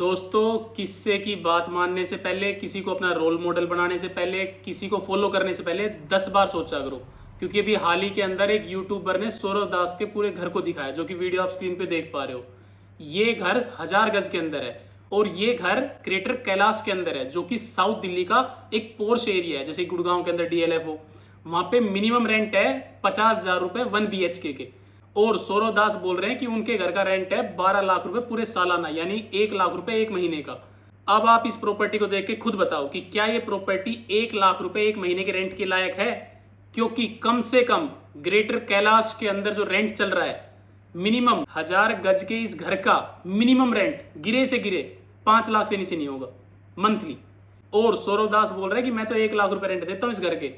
दोस्तों, किस्से की बात मानने से पहले, किसी को अपना रोल मॉडल बनाने से पहले, किसी को फॉलो करने से पहले 10 बार सोचा करो। क्योंकि अभी हाल ही के अंदर एक यूट्यूबर ने सौरव दास के पूरे घर को दिखाया, जो कि वीडियो आप स्क्रीन पे देख पा रहे हो। ये घर 1000 गज के अंदर है और ये घर क्रेटर कैलाश के अंदर है, जो कि साउथ दिल्ली का एक पोर्श एरिया है। जैसे गुड़गांव के अंदर डीएलएफ हो, वहां पे मिनिमम रेंट है 50,000 रुपए 1 BHK के। और सौरव दास बोल रहे हैं कि उनके घर का रेंट है 12 लाख रुपए पूरे सालाना, यानी 1 लाख रुपए एक महीने का। अब आप इस प्रॉपर्टी को देख के खुद बताओ कि क्या ये प्रॉपर्टी 1 लाख रुपए एक महीने के रेंट के लायक है? क्योंकि कम से कम ग्रेटर कैलाश के अंदर जो रेंट चल रहा है, मिनिमम 1000 गज के इस घर का मिनिमम रेंट गिरे से गिरे 5 लाख से नीचे नहीं होगा मंथली। और सौरव दास बोल रहे हैं कि मैं तो 1 लाख रुपए रेंट देता हूं इस घर के।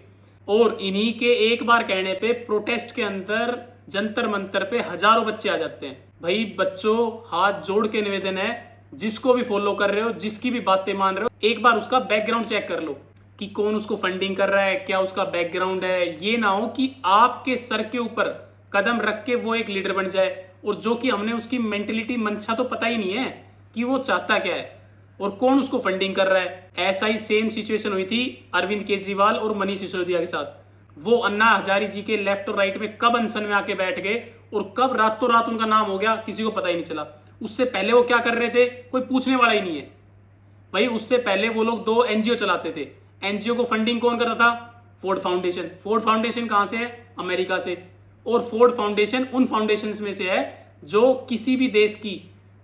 और इन्हीं के एक बार कहने पे प्रोटेस्ट के अंदर जंतर मंतर पे हजारों बच्चे आ जाते हैं। भाई बच्चों, हाथ जोड़ के निवेदन है, जिसको भी फॉलो कर रहे हो, जिसकी भी बातें मान रहे हो, एक बार उसका बैकग्राउंड चेक कर लो कि कौन उसको फंडिंग कर रहा है, क्या उसका बैकग्राउंड है। ये ना हो कि आपके सर के ऊपर कदम रख के वो एक लीडर बन जाए, और जो कि हमने उसकी मेंटेलिटी मंशा तो पता ही नहीं है कि वो चाहता क्या है और कौन उसको फंडिंग कर रहा है। ऐसा ही सेम सिचुएशन हुई थी अरविंद केजरीवाल और मनीष सिसोदिया के साथ। वो अन्ना हजारी जी के लेफ्ट और राइट में कब अनशन में आके बैठ गए और कब रातों रात उनका नाम हो गया, किसी को पता ही नहीं चला। उससे पहले वो क्या कर रहे थे, कोई पूछने वाला ही नहीं है। भाई उससे पहले वो लोग 2 NGO चलाते थे। NGO को फंडिंग कौन करता था? Ford foundation. फोर्ड फाउंडेशन कहां से है? अमेरिका से। और फोर्ड फाउंडेशन उन फाउंडेशंस में से है जो किसी भी देश की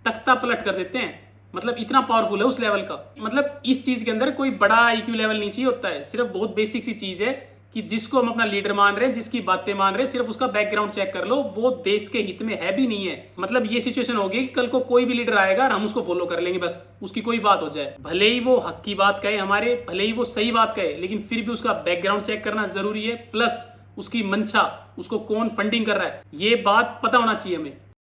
तख्ता पलट कर देते हैं। मतलब इतना पावरफुल है उस लेवल का। मतलब इस चीज के अंदर कोई बड़ा IQ लेवल नहीं चाहिए होता है, सिर्फ बहुत बेसिक सी चीज है कि जिसको हम अपना लीडर मान रहे हैं, जिसकी बातें मान रहे हैं, सिर्फ उसका बैकग्राउंड चेक कर लो, वो देश के हित में है भी नहीं है। मतलब ये सिचुएशन होगी कि कल को कोई भी लीडर आएगा और हम उसको फॉलो कर लेंगे, बस उसकी कोई बात हो जाए। भले ही वो हक की बात कहे हमारे, भले ही वो सही बात कहे, लेकिन फिर भी उसका बैकग्राउंड चेक करना जरूरी है। प्लस उसकी मंशा, उसको कौन फंडिंग कर रहा है, ये बात पता होना चाहिए हमें।